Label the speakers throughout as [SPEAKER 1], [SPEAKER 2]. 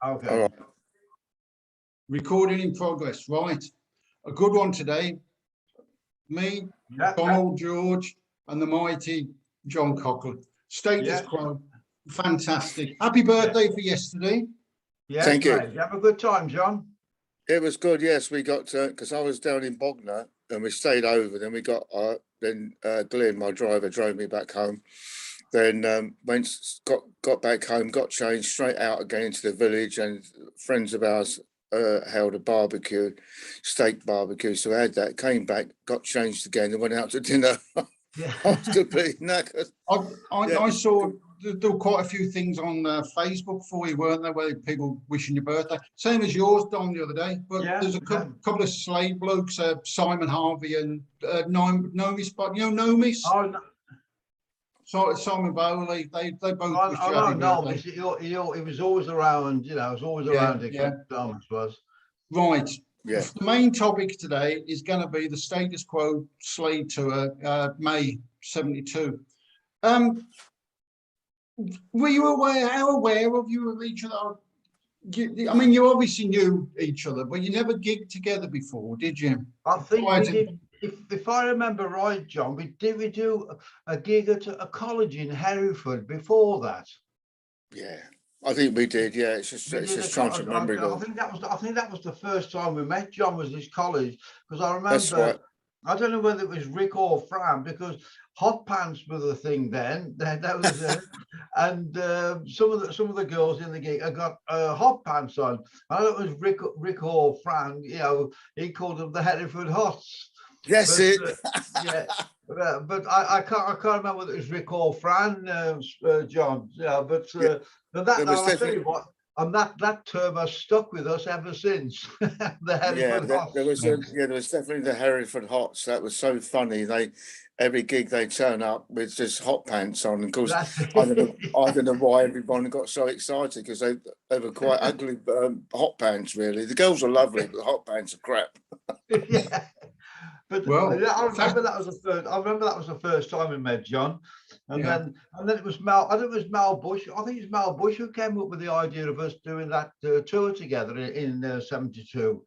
[SPEAKER 1] Okay.
[SPEAKER 2] All right.
[SPEAKER 3] Recording in progress. Right. A good one today. Me, Donald George, and the mighty John Coghlan. Status quo. Fantastic. Happy birthday for yesterday.
[SPEAKER 1] Yeah,
[SPEAKER 2] Thank you.
[SPEAKER 1] Did you have a good time, John?
[SPEAKER 2] It was good. Yes, we got because I was down in Bognor and we stayed over. Then we got Glenn, my driver, drove me back home. Then got back home, got changed, straight out again into the village, and friends of ours held a barbecue, steak barbecue. So I had that, came back, got changed again, and went out to dinner.
[SPEAKER 1] Yeah.
[SPEAKER 2] I was completely knackered.
[SPEAKER 3] I saw there were quite a few things on Facebook for you, weren't there, where people wishing your birthday. Same as yours, Don, the other day. But there's a couple of Slade blokes, Simon Harvey and Nomis, but you know Nomis?
[SPEAKER 1] Oh, no.
[SPEAKER 3] So Simon Bowley, they both wish you
[SPEAKER 1] happy
[SPEAKER 3] birthday.
[SPEAKER 1] He was always around, you know, was always around here. Thomas was.
[SPEAKER 3] Right.
[SPEAKER 2] Yeah.
[SPEAKER 3] The main topic today is going to be the status quo Slade tour, May 72. Were you how aware of each other? I mean, you obviously knew each other, but you never gigged together before, did you?
[SPEAKER 1] I think we did. If I remember right, John, we do a gig at a college in Hereford before that.
[SPEAKER 2] Yeah, I think we did. Yeah, it's just trying to remember it all.
[SPEAKER 1] I think that was the first time we met. John was this college, because I remember.
[SPEAKER 2] That's right.
[SPEAKER 1] I don't know whether it was Rick or Fran, because hot pants were the thing then. That was and some of the girls in the gig had got hot pants on. I don't know if it was Rick or Fran. You know, he called them the Hereford Hots.
[SPEAKER 2] That's it.
[SPEAKER 1] Yeah, but I can't remember whether it was Rick or Fran, John. Yeah, but I'll tell you what. And that term has stuck with us ever since. The Hereford Hots.
[SPEAKER 2] There was definitely the Hereford Hots. That was so funny. Every gig they turn up with just hot pants on. Of course, I don't know why everyone got so excited, because they were quite ugly hot pants. Really, the girls are lovely, but the hot pants are crap.
[SPEAKER 1] Yeah. But I remember that was the first time we met, John, and then it was Mel. I think it was Mel Bush. I think it's Mel Bush who came up with the idea of us doing that tour together in '72.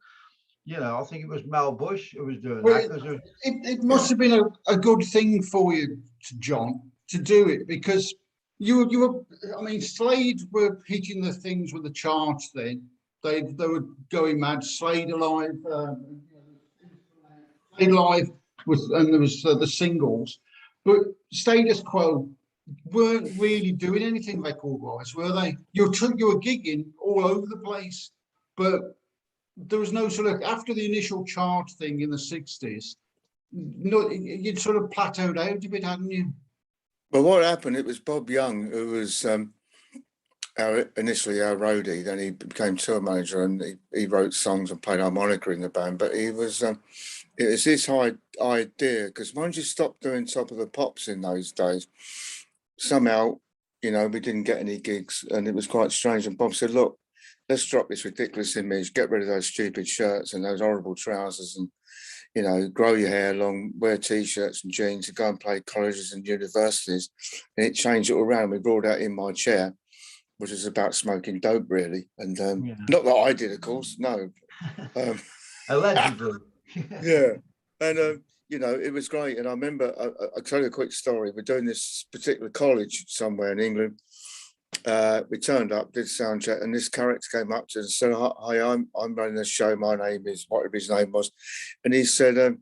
[SPEAKER 1] You know, I think it was Mel Bush who was doing that.
[SPEAKER 3] It must have been a good thing for you, John, to do it, because you were. I mean, Slade were hitting the things with the charts then. They were going mad. Slade Alive. Live and there was the singles, but Status Quo weren't really doing anything record-wise, were they? You were gigging all over the place, but there was no sort of, after the initial chart thing in the 60s, no, you'd sort of plateaued out a bit, hadn't you?
[SPEAKER 2] Well, what happened? It was Bob Young who was initially our roadie. Then he became tour manager, and he wrote songs and played harmonica in the band. But he was. It was this idea, because once you stopped doing Top of the Pops in those days, somehow, you know, we didn't get any gigs, and it was quite strange. And Bob said, look, let's drop this ridiculous image, get rid of those stupid shirts and those horrible trousers, and, you know, grow your hair long, wear T-shirts and jeans, and go and play colleges and universities. And it changed it all around. We brought out In My Chair, which is about smoking dope, really. And not that I did, of course, no.
[SPEAKER 1] Allegedly.
[SPEAKER 2] Yeah, and you know, it was great. And I remember, I'll tell you a quick story. We're doing this particular college somewhere in England. We turned up, did sound check, and this character came up to us and said, "Hi, I'm running the show. My name is," whatever his name was, and he said,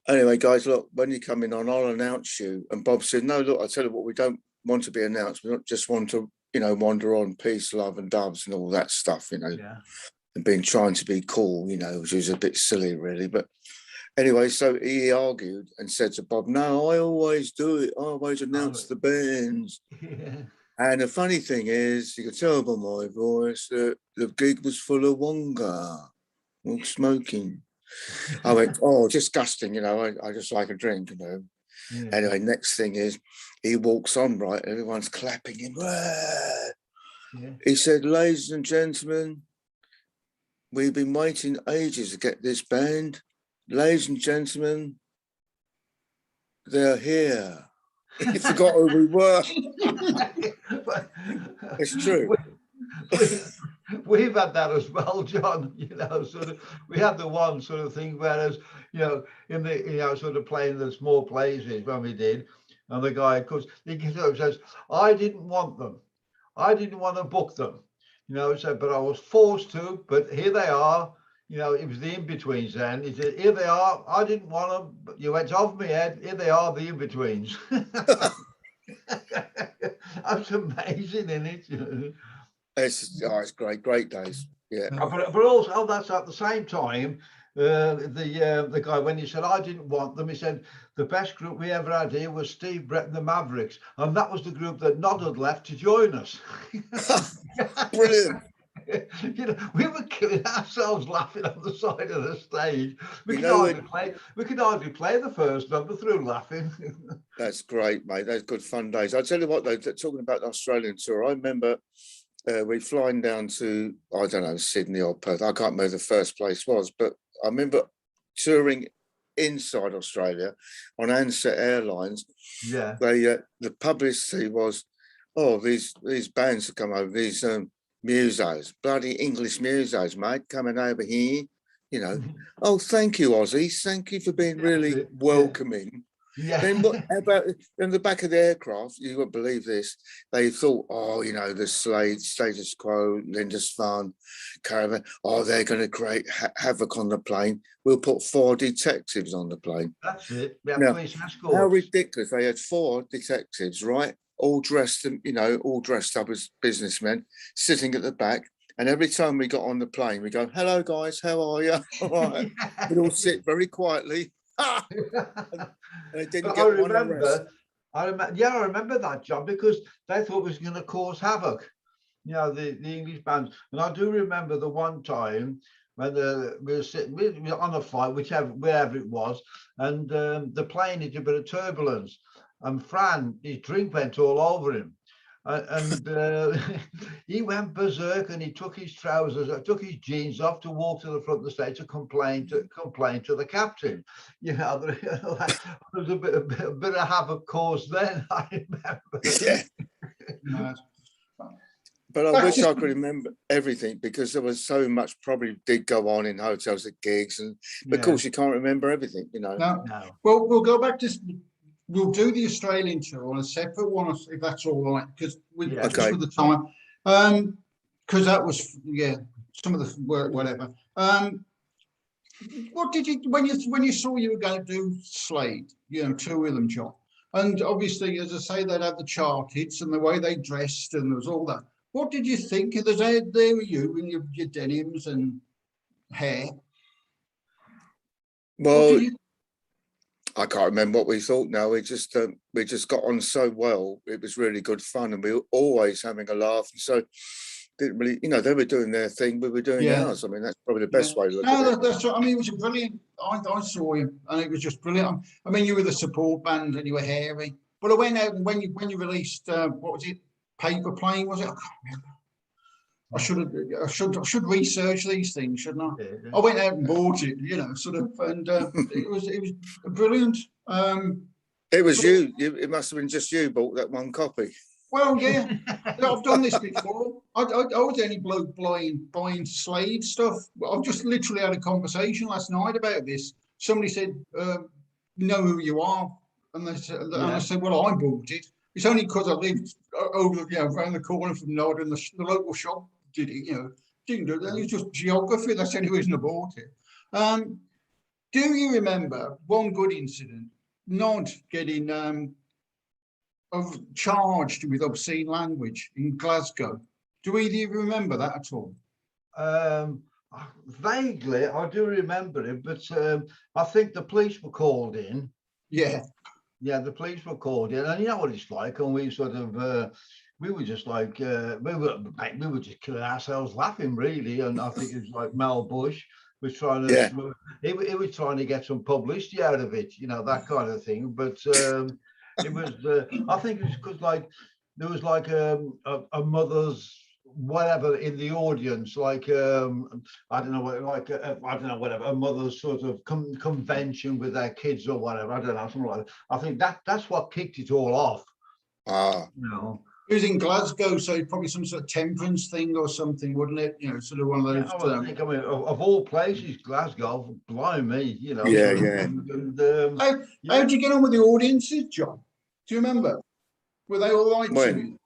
[SPEAKER 2] "Anyway, guys, look, when you come in on, I'll announce you." And Bob said, "No, look, I tell you what, we don't want to be announced. We don't just want to, you know, wander on, peace, love, and doves, and all that stuff, you know." Yeah. And trying to be cool, you know, which was a bit silly, really. But anyway, so he argued and said to Bob, "No, I always do it. I always announce the bands." Yeah. And the funny thing is, you could tell by my voice that the gig was full of wonga, all smoking. I went, "Oh, disgusting, you know, I just like a drink, you know." Yeah. Anyway, next thing is, he walks on, right? Everyone's clapping him. Yeah. He said, "Ladies and gentlemen, we've been waiting ages to get this band. Ladies and gentlemen, they're here." He forgot who we were. It's true.
[SPEAKER 1] We've had that as well, John. Sort of, we had the one sort of thing, whereas, in the, sort of playing the small plays when we did, and the guy, of course, he gets up and says, I didn't want them. I didn't want to book them, so, but I was forced to, but here they are. It was the in-betweens then. He said, here they are. I didn't want them, but you went off my head. Here they are, the in-betweens. That's amazing, isn't it?
[SPEAKER 2] It's great days. Yeah.
[SPEAKER 1] But also, that's at the same time, the guy, when he said, I didn't want them, he said, the best group we ever had here was Steve, Brett and the Mavericks. And that was the group that Nod had left to join us.
[SPEAKER 2] Brilliant.
[SPEAKER 1] We were killing ourselves laughing on the side of the stage. We could hardly play the first number through laughing.
[SPEAKER 2] That's great, mate. That's good fun days. I tell you what, though, talking about the Australian tour, I remember we flying down to, I don't know, Sydney or Perth. I can't remember where the first place was, but I remember touring inside Australia on Ansett Airlines.
[SPEAKER 1] Yeah.
[SPEAKER 2] The publicity was, these bands have come over, these musos, bloody English musos, mate, coming over here. Oh, thank you, Aussies. Thank you for being really welcoming.
[SPEAKER 1] Yeah.
[SPEAKER 2] Then what about in the back of the aircraft? You wouldn't believe this. They thought, the Slade, Status Quo, Lindisfarne caravan. They're going to create havoc on the plane. We'll put 4 detectives on the plane.
[SPEAKER 1] That's it.
[SPEAKER 2] Police escorts. How ridiculous! They had 4 detectives, right? All dressed up as businessmen, sitting at the back. And every time we got on the plane, we go, "Hello, guys. How are you?" All right. We'd all sit very quietly. And it didn't get one arrest.
[SPEAKER 1] I remember that, John, because they thought it was going to cause havoc. The English bands. And I do remember the one time when we were sitting on a flight, wherever it was, and the plane had a bit of turbulence, and Fran, his drink went all over him. And he went berserk, and he took his jeans off to walk to the front of the stage to complain to the captain. There was a bit of havoc caused then, I remember.
[SPEAKER 2] Yeah. But I wish I could remember everything, because there was so much probably did go on in hotels at gigs, but of course you can't remember everything, No.
[SPEAKER 3] Well, we'll go back to. We'll do the Australian tour on a separate one, if that's all right, because just for the time, because that was some of the work, whatever. What did you when you saw you were going to do Slade, tour with them, John? And obviously, as I say, they'd have the chart hits and the way they dressed, and there was all that. What did you think? There were you in your denims and hair.
[SPEAKER 2] Well, I can't remember what we thought now. We just got on so well. It was really good fun, and we were always having a laugh. And so didn't really, they were doing their thing, we were doing ours. I mean, that's probably the best way to look at it.
[SPEAKER 3] That's right. I mean, it was a brilliant. I saw you, and it was just brilliant. I mean, you were the support band, and you were hairy. But I went out, and when you released, what was it? Paper Plane, was it? I can't remember. I should research these things, shouldn't I? Yeah. I went out and bought it, sort of, and it was brilliant.
[SPEAKER 2] It was you. It must have been just you bought that one copy.
[SPEAKER 3] Well, yeah, I've done this before. I was only bloke buying Slade stuff. I've just literally had a conversation last night about this. Somebody said, "Know who you are?" And I said, "Well, I bought it. It's only because I lived over, around the corner from Nod, and the local shop did it. Didn't do that. It was just geography. That's the only reason I bought it." Do you remember one good incident? Nod getting charged with obscene language in Glasgow. Do either of you remember that at all?
[SPEAKER 1] Vaguely, I do remember it, but I think the police were called in.
[SPEAKER 3] Yeah.
[SPEAKER 1] Yeah, the police were called in, and you know what it's like, and we sort of, we were just like, we were just killing ourselves laughing, really, and I think it was like Mel Bush was trying to, he was trying to get some publicity out of it, that kind of thing, but it was, I think it was because like, there was like a mother's whatever in the audience, like I don't know what, like I don't know, whatever, a mother's sort of convention with their kids or whatever, I don't know, something like that. I think that's what kicked it all off.
[SPEAKER 3] It was in Glasgow, so probably some sort of temperance thing or something, wouldn't it? You know, sort of one of those.
[SPEAKER 1] Yeah, I would think. I mean, of all places, Glasgow, blimey, you know.
[SPEAKER 2] Yeah,
[SPEAKER 1] sort of,
[SPEAKER 2] yeah.
[SPEAKER 1] And,
[SPEAKER 3] How did you get on with the audiences, John? Do you remember? Were they all right to you?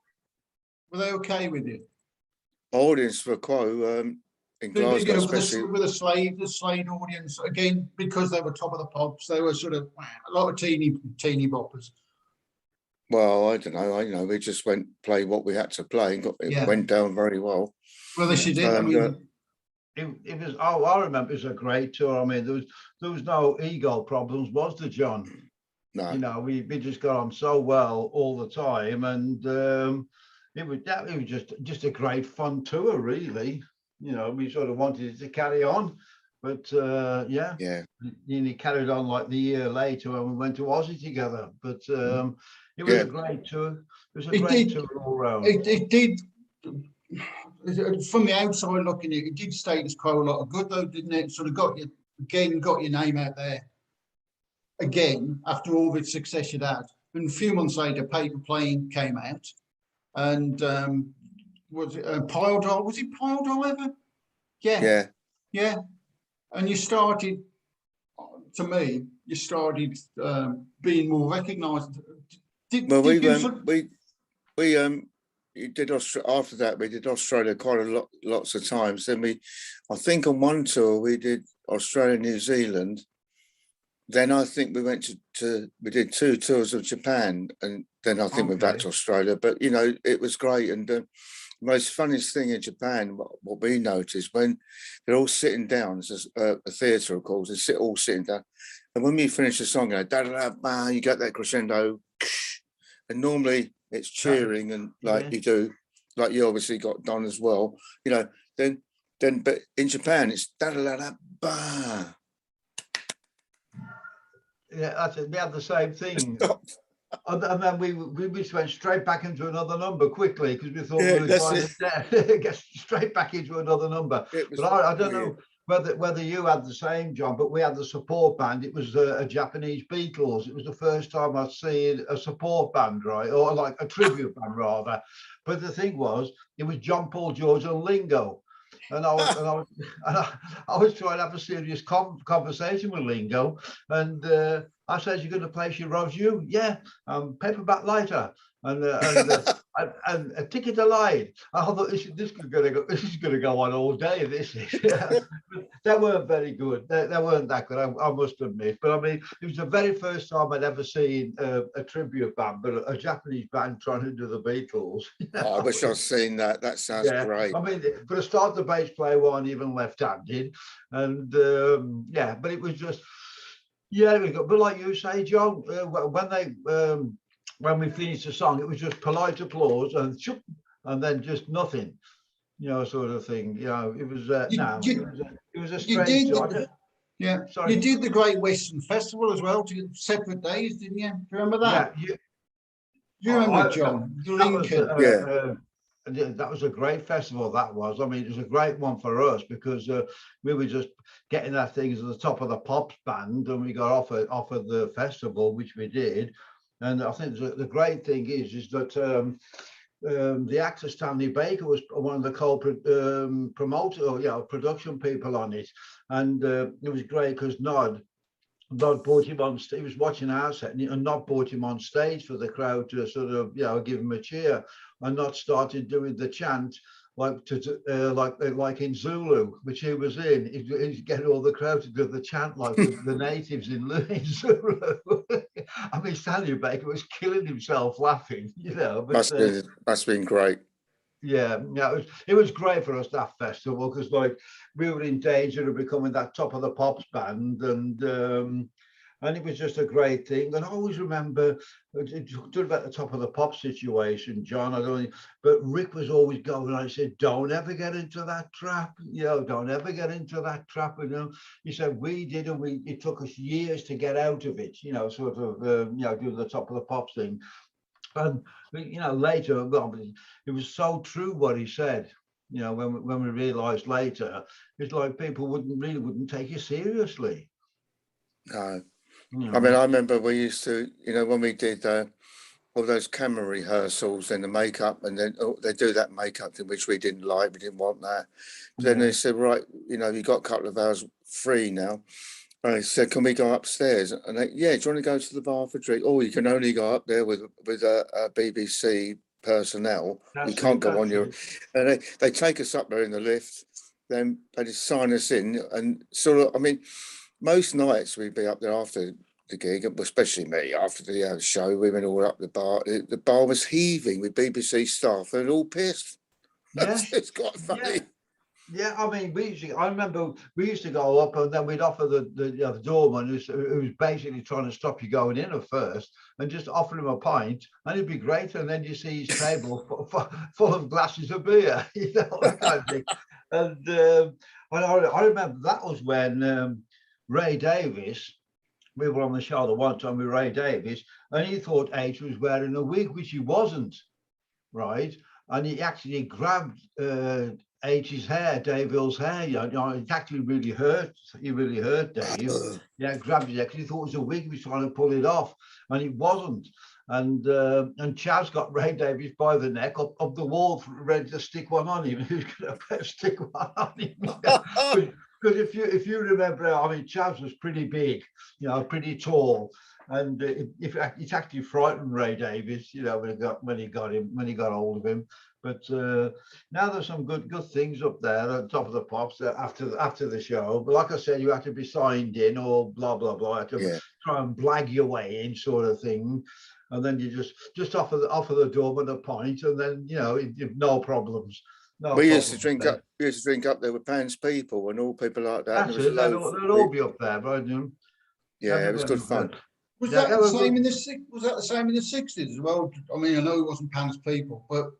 [SPEAKER 3] Were they okay with you?
[SPEAKER 2] Audience for Quo in Glasgow, especially
[SPEAKER 3] with the Slade audience again, because they were top of the pops. They were sort of a lot of teeny boppers.
[SPEAKER 2] Well, I don't know. We just play what we had to play, and it went down very well.
[SPEAKER 3] Well, this is it. I mean,
[SPEAKER 1] it was. Oh, I remember it was a great tour. I mean, there was no ego problems, was there, John?
[SPEAKER 2] No.
[SPEAKER 1] You know, we just got on so well all the time, and it was just a great fun tour, really. You know, we sort of wanted it to carry on, but yeah, and it carried on like the year later when we went to Aussie together. But it was a great tour. It was a great tour all round.
[SPEAKER 3] It did. From the outside looking, it did status quo a lot of good, though, didn't it? Sort of got your name out there again after all the success you'd had. And a few months later, Paper Plane came out, and was it Pile Drive? Was it Pile Driver? Yeah. And you started, to me, being more recognised.
[SPEAKER 2] We did after that. We did Australia quite lots of times. Then I think on one tour we did Australia, New Zealand. Then I think we went we did 2 tours of Japan, and then I think we're back to Australia. But you know, it was great. And the most funniest thing in Japan, what we noticed when they're all sitting down, it's a theatre, of course, they all sitting down, and when we finish the song, you know, you get that crescendo, and normally it's cheering and you do, like you obviously got done as well, you know. Then, but in Japan it's da da da ba.
[SPEAKER 1] Yeah, that's it. We had the same thing. And then we just went straight back into another number quickly because we thought we were trying to get straight back into another number. But I don't know whether you had the same, John, but we had the support band. It was a Japanese Beatles. It was the first time I'd seen a support band, right? Or like a tribute band, rather. But the thing was, it was John Paul George and Lingo. And I was trying to have a serious conversation with Lingo, and I said, "You're going to play She Loves You?" "Yeah." "Paperback Lighter and a Ticket to Light." I thought this is going to go on all day. This is. They weren't very good. They weren't that good. I must admit. But I mean, it was the very first time I'd ever seen a tribute band, but a Japanese band trying to do the Beatles.
[SPEAKER 2] I wish I'd seen that. That sounds great.
[SPEAKER 1] I mean, for a start, the bass player wasn't even left-handed, and but it was just. Yeah, but like you say, John, when we finished the song, it was just polite applause and then just nothing, you know, sort of thing. You know, it was it was a strange job.
[SPEAKER 3] Yeah, sorry. You did the Great Western Festival as well, separate days, didn't you? Remember that? Yeah, you remember, John?
[SPEAKER 1] That was a great festival. That was. I mean, it was a great one for us because we were just getting our things at the top of the Pops band, and we got offered the festival, which we did. And I think the great thing is that the actor Stanley Baker was one of the production people on it, and it was great because Nod brought him on. He was watching our set, and Nod brought him on stage for the crowd to sort of give him a cheer, and Nod started doing the chant like in Zulu, which he was in. He's getting all the crowd to do the chant like the natives in Zulu. I mean, Stanley Baker was killing himself laughing, you know. But,
[SPEAKER 2] that's been great.
[SPEAKER 1] Yeah, it was great for us, that festival, because like we were in danger of becoming that top of the Pops band, and it was just a great thing. And I always remember talking about the top of the pop situation, John. But Rick was always going. I said, "Don't ever get into that trap. You know, don't ever get into that trap." You know, he said we did, and it took us years to get out of it. You know, sort of doing the top of the pops thing. And you know, later, well, it was so true what he said. You know, when we realised later, it's like people wouldn't take you seriously.
[SPEAKER 2] No. I mean, I remember we used to, you know, when we did all those camera rehearsals and the makeup, and then they do that makeup thing which we didn't like. We didn't want that. Then they said, right, you know, you got a couple of hours free now. And they said, can we go upstairs? And they, yeah, do you want to go to the bar for a drink? Oh, you can only go up there with a BBC personnel. You can't go on your. And they take us up there in the lift. Then they just sign us in, and sort of. I mean, most nights we'd be up there after the gig, especially me, after the show. We went all up the bar. The bar was heaving with BBC staff, and all pissed.
[SPEAKER 1] Yeah,
[SPEAKER 2] it's quite funny.
[SPEAKER 1] Yeah, I mean, I remember we used to go up, and then we'd offer the doorman who was basically trying to stop you going in at first, and just offer him a pint, and it'd be great. And then you see his table full of glasses of beer, you know, that kind of thing. And I remember that was when Ray Davies. We were on the show the one time with Ray Davies, and he thought H was wearing a wig, which he wasn't, right? And he actually grabbed H's hair, Dave Hill's hair. You know, it actually really hurt. He really hurt Dave. Yeah, grabbed his hair because he thought it was a wig. He was trying to pull it off, and it wasn't. And Chaz got Ray Davies by the neck up the wall, ready to stick one on him. He was going to stick one on him. Because if you remember, I mean, Chaz was pretty big, you know, pretty tall, and it actually frightened Ray Davies, you know, when he got hold of him. But now there's some good things up there on top of the pops after the show. But like I said, you have to be signed in or blah blah blah. You have to try and blag your way in, sort of thing. And then you just offer the doorman a pint, and then, you know, no problems.
[SPEAKER 2] We used to drink up. We used to drink up there with Pan's people and all people like that.
[SPEAKER 1] That's it. They'll all be up there, right?
[SPEAKER 2] Yeah, it was good fun.
[SPEAKER 3] Was that the same in the '60s as well? I mean, I know it wasn't Pan's people, but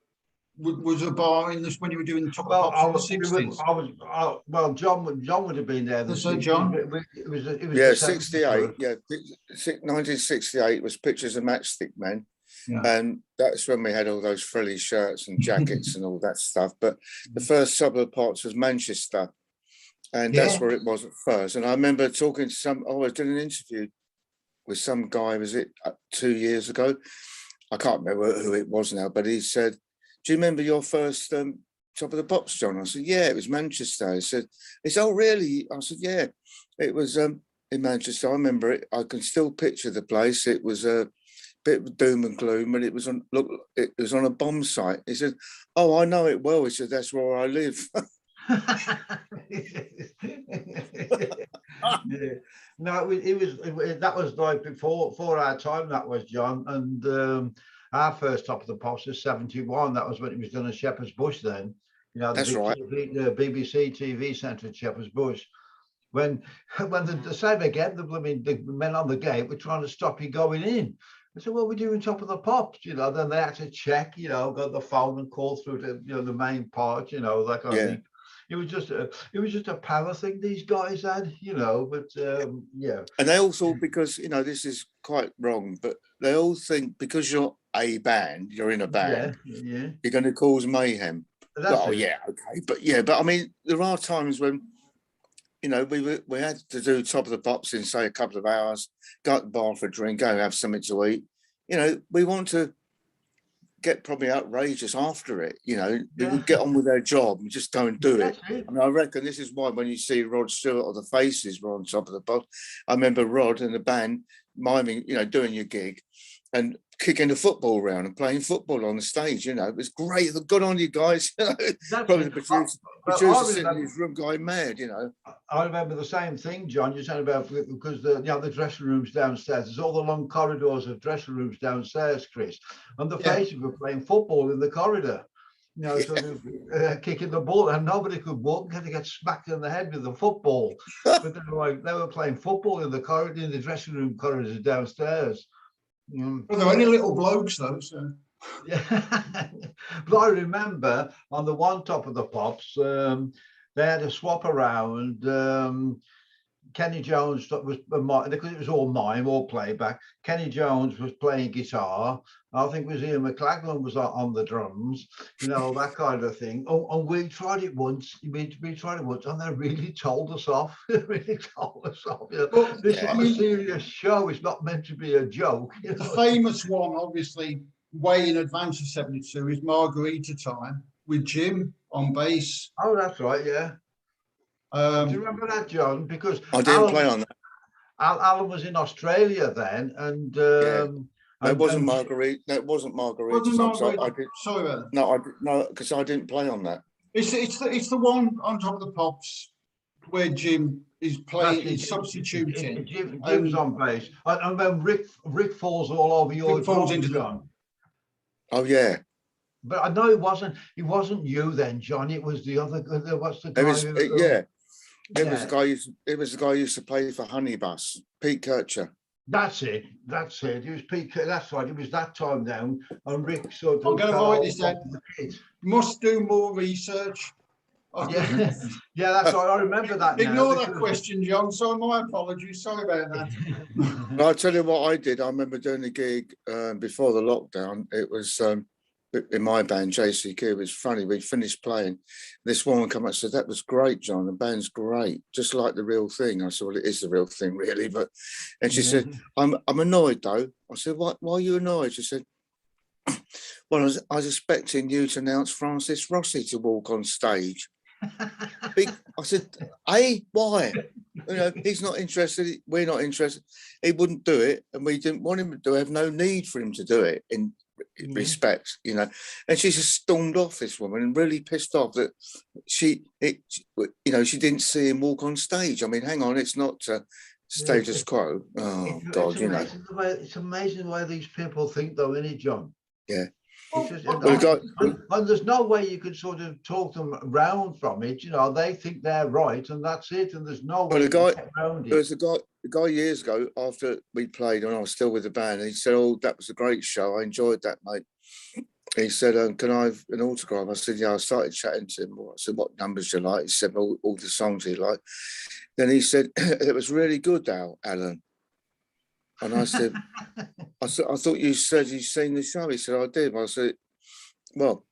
[SPEAKER 3] was a bar in this when you were doing the top of in the '60s?
[SPEAKER 1] Well, John would have been there.
[SPEAKER 3] So John,
[SPEAKER 1] it was
[SPEAKER 2] 68. Yeah, 1968 was Pictures of Matchstick Men. Yeah. And that's when we had all those frilly shirts and jackets and all that stuff. But the first Top of the Pops was Manchester, and that's where it was at first. And I remember talking to I was doing an interview with some guy, was it 2 years ago? I can't remember who it was now, but he said, do you remember your first Top of the Pops, John? I said, yeah, it was Manchester. He said, oh, really? I said, yeah, it was in Manchester. I remember it. I can still picture the place. It was a bit of doom and gloom, and it was on a bomb site. He said, oh, I know it well. He said, that's where I live.
[SPEAKER 1] No, that was like before our time, that was, John. And our first Top of the Pops was 71. That was when it was done at Shepherd's Bush then. You know,
[SPEAKER 2] that's right.
[SPEAKER 1] The BBC TV centre at Shepherd's Bush. When the same again, the men on the gate were trying to stop you going in. I said, well, we're doing Top of the Pops, you know. Then they had to check, you know, got the phone and call through to, you know, the main part, you know, that kind of thing. It was just a power thing these guys had, you know. But yeah. And
[SPEAKER 2] they all thought, because, you know, this is quite wrong, but they all think because you're a band, you're in a band, you're going to cause mayhem. Yeah, okay, but I mean, there are times when, you know, we had to do Top of the Pops in, say, a couple of hours, go to the bar for a drink, go have something to eat. You know, we want to get probably outrageous after it. You know, people get on with their job and just don't do it. I mean, I reckon this is why when you see Rod Stewart or the Faces were on Top of the Pops, I remember Rod and the band miming, you know, doing your gig and kicking the football around and playing football on the stage. You know, it was great. Good on you guys. Probably the producer sitting in his room going mad, you know.
[SPEAKER 1] I remember the same thing, John, you said about, because the dressing rooms downstairs, there's all the long corridors of dressing rooms downstairs, Chris, and the Faces were playing football in the corridor, you know, sort of kicking the ball, and nobody could walk because they get smacked in the head with the football. But they were playing football in the corridor, in the dressing room corridors downstairs.
[SPEAKER 3] Well, they're only little blokes though, so.
[SPEAKER 1] Yeah. But I remember on the one Top of the Pops, they had a swap around. Kenny Jones was, because it was all mime, all playback. Kenny Jones was playing guitar. I think it was Ian McLaglen was on the drums, you know, that kind of thing. Oh, and we tried it once. We tried it once, and they really told us off. They really told us off. You know, well, this is a serious show. It's not meant to be a joke. You know?
[SPEAKER 3] The famous one, obviously, way in advance of '72, is Margarita Time with Jim on bass.
[SPEAKER 1] Oh, that's right, yeah. Do you remember that, John? Because
[SPEAKER 2] I didn't play on that.
[SPEAKER 1] Alan was in Australia then, and
[SPEAKER 2] that wasn't Margarita. That wasn't Margarita.
[SPEAKER 3] Sorry about that.
[SPEAKER 2] No, because I didn't play on that.
[SPEAKER 3] It's the one on Top of the Pops where Jim is playing, he's substituting.
[SPEAKER 1] Jim's on bass, and then Rick falls all over your.
[SPEAKER 3] Rick falls into the.
[SPEAKER 2] Oh yeah.
[SPEAKER 1] But I know it wasn't you then, John. It was the other. What's the guy?
[SPEAKER 2] It was the guy. It was the guy who used to play for Honeybus, Pete Kircher.
[SPEAKER 1] That's it. It was Pete. That's right. It was that time down, and Rick sort of.
[SPEAKER 3] I'm going to write this down. Must do more research.
[SPEAKER 1] Yeah, yeah, that's right. I remember that.
[SPEAKER 3] Ignore that question, John. So my apologies. Sorry about that.
[SPEAKER 2] I'll tell you what I did. I remember doing a gig before the lockdown. It was in my band, JCQ. It was funny. We finished playing. This woman came up and said, "That was great, John. The band's great, just like the real thing." I said, "Well, it is the real thing, really." But and she said, "I'm annoyed though." I said, "Why are you annoyed?" She said, "Well, I was expecting you to announce Francis Rossi to walk on stage." I said, "Hey, why? You know, he's not interested. We're not interested. He wouldn't do it, and we didn't want him to do it. Have no need for him to do it in respect, you know." And she just stormed off, this woman, and really pissed off that she didn't see him walk on stage. I mean, hang on, it's not status quo. Oh God, you know.
[SPEAKER 1] It's amazing the way these people think, though, isn't it, John?
[SPEAKER 2] Yeah.
[SPEAKER 1] And there's no way you could sort of talk them around from it. You know, they think they're right, and that's it. And there's no way you can get around it.
[SPEAKER 2] There was a guy years ago after we played, and I was still with the band. And he said, "Oh, that was a great show. I enjoyed that, mate." He said, "Can I have an autograph?" I said, "Yeah." I started chatting to him. I said, "What numbers do you like?" He said, all the songs he liked. Then he said, "It was really good, Alan." And I said, I thought you said you'd seen the show." He said, "I did." I said, "Well,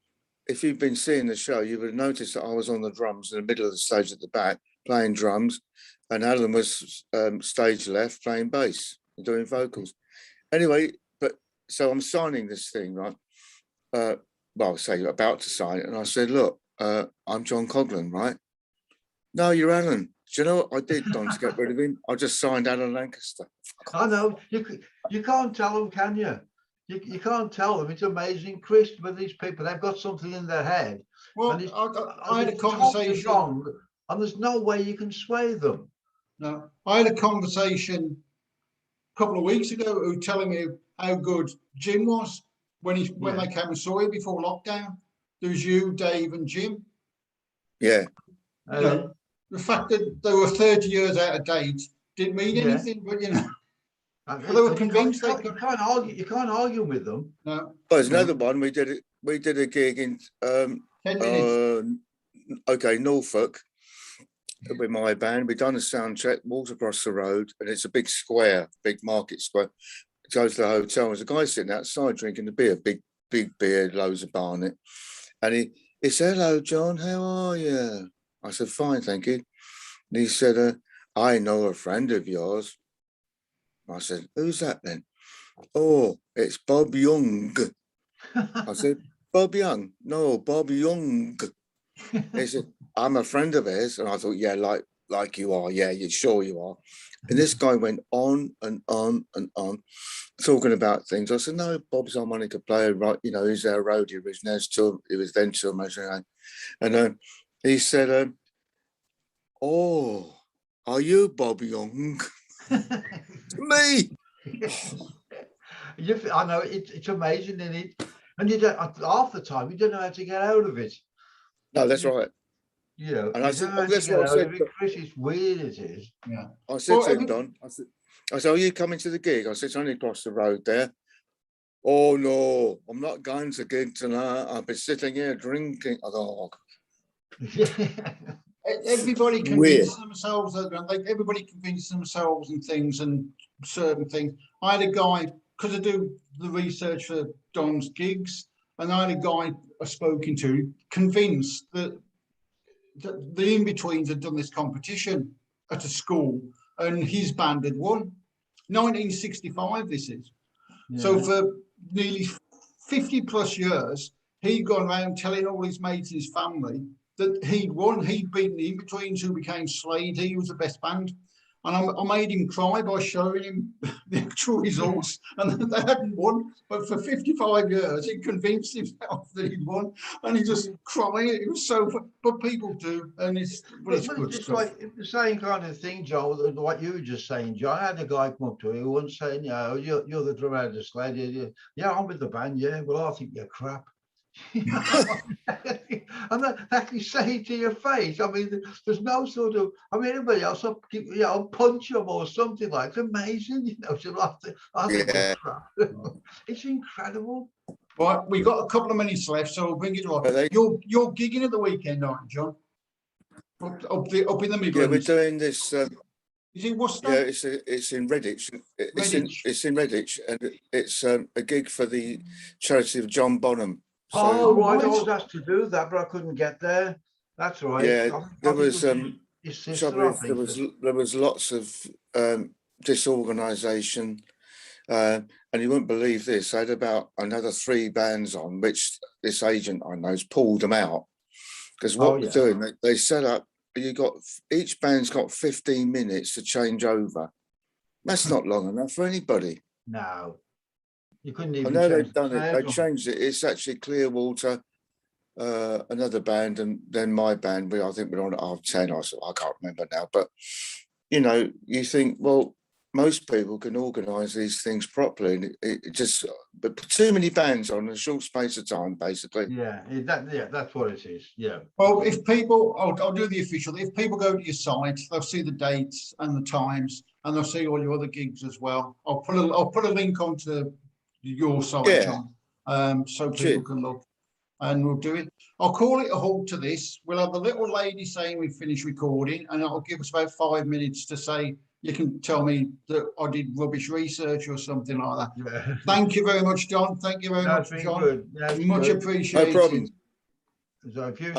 [SPEAKER 2] if you've been seeing the show, you would have noticed that I was on the drums in the middle of the stage at the back, playing drums, and Alan was stage left, playing bass and doing vocals." Anyway, so I'm signing this thing, right? Say you're about to sign it. And I said, "Look, I'm John Coghlan, right?" "No, you're Alan." "Do you know what I did, Don, to get rid of him? I just signed Alan Lancaster."
[SPEAKER 1] I know. You can't tell them, can you? You can't tell them. It's amazing, Chris, with these people. They've got something in their head.
[SPEAKER 3] Well, I had a conversation.
[SPEAKER 1] And there's no way you can sway them.
[SPEAKER 3] No, I had a conversation a couple of weeks ago who were telling me how good Jim was when they came and saw you before lockdown. There was you, Dave, and Jim.
[SPEAKER 2] Yeah.
[SPEAKER 3] You know, the fact that they were 30 years out of date didn't mean anything, but you know. Well, they were convinced.
[SPEAKER 1] You can't argue with them.
[SPEAKER 3] No.
[SPEAKER 2] Well, there's another one. We did a gig in
[SPEAKER 3] 10 minutes.
[SPEAKER 2] Norfolk with my band. We done a sound check, walked across the road, and it's a big square, big market square. Goes to the hotel. There's a guy sitting outside drinking a beer, big beard, loads of barnet, and he said, "Hello, John. How are you?" I said, "Fine, thank you." And he said, "I know a friend of yours." I said, "Who's that then?" "Oh, it's Bob Young." I said, "Bob Young?" "No, Bob Young." He said, "I'm a friend of his." And I thought, "Yeah, like you are. Yeah, you're sure you are." And this guy went on and on and on, talking about things. I said, "No, Bob's a harmonica player, right? You know, he's our roadie. He was then tour manager." And he said, "Oh, are you Bob Young?" Me.
[SPEAKER 1] I know it's amazing, isn't it? And you don't, half the time you don't know how to get out of it.
[SPEAKER 2] No, that's right.
[SPEAKER 1] You know,
[SPEAKER 2] and I said, "That's what I said."
[SPEAKER 1] Chris, it's weird, it is.
[SPEAKER 3] Yeah.
[SPEAKER 2] I said to him, Don, I said, "Are you coming to the gig?" I said, "It's only across the road there." "Oh no, I'm not going to gig tonight. I'll be sitting here drinking." I thought,
[SPEAKER 1] Yeah.
[SPEAKER 3] everybody
[SPEAKER 2] Weird.
[SPEAKER 3] convinces themselves that everybody convinces themselves and things and certain things. I had a guy, because I do the research for Don's gigs, and I had a guy I've spoken to convinced that the in-betweens had done this competition at a school and his band had won. 1965 this is. Yeah. So for nearly 50 plus years, he'd gone around telling all his mates and his family that he'd won. He'd beaten the in-betweens who became Slade. He was the best band. And I made him cry by showing him the actual results, and they hadn't won. But for 55 years, he convinced himself that he'd won, and he just crying. It was so. But people do, and it's good
[SPEAKER 1] it's
[SPEAKER 3] stuff.
[SPEAKER 1] Like the same kind of thing, Joe. What you were just saying, Joe. I had a guy come up to me once saying, "Yeah, you're the drummer of the Slade. Yeah, I'm with the band. Yeah, well, I think you're crap." And that actually say it to your face. I mean, there's no sort of. I mean, anybody else, I'll punch them or something like. It's amazing, So I think it's crap. It's incredible.
[SPEAKER 3] Right, we've got a couple of minutes left, so we'll bring it on. You're gigging at the weekend, aren't you, John? Up in the Midlands.
[SPEAKER 2] Yeah, we're doing this.
[SPEAKER 3] Is it Worcester?
[SPEAKER 2] Yeah, it's in Redditch. It's in Redditch, and it's a gig for the charity of John Bonham.
[SPEAKER 1] So, right, I was asked to do that, but I couldn't get there. That's right.
[SPEAKER 2] Yeah, there was
[SPEAKER 1] his sister,
[SPEAKER 2] there was lots of disorganisation, and you wouldn't believe this. I had about another 3 bands on, which this agent I know's pulled them out because what we're doing, they set up. Each band's got 15 minutes to change over. That's not long enough for anybody.
[SPEAKER 1] No. You couldn't even.
[SPEAKER 2] I know they've done it. They changed it. It's actually Clearwater, another band, and then my band. I think we're on at 10:30. I can't remember now. But you think, well, most people can organise these things properly, and it just. But too many bands on a short space of time, basically.
[SPEAKER 1] Yeah, that's what it is. Yeah.
[SPEAKER 3] Well, if people, I'll do the official. If people go to your site, they'll see the dates and the times, and they'll see all your other gigs as well. I'll put a link onto your site, John, so people can look, and we'll do it. I'll call it a halt to this. We'll have the little lady saying we've finished recording, and it'll give us about 5 minutes to say you can tell me that I did rubbish research or something like that. Yeah. Thank you very much, John. Thank you very much, John. Much appreciated.
[SPEAKER 2] No problem.
[SPEAKER 1] So if you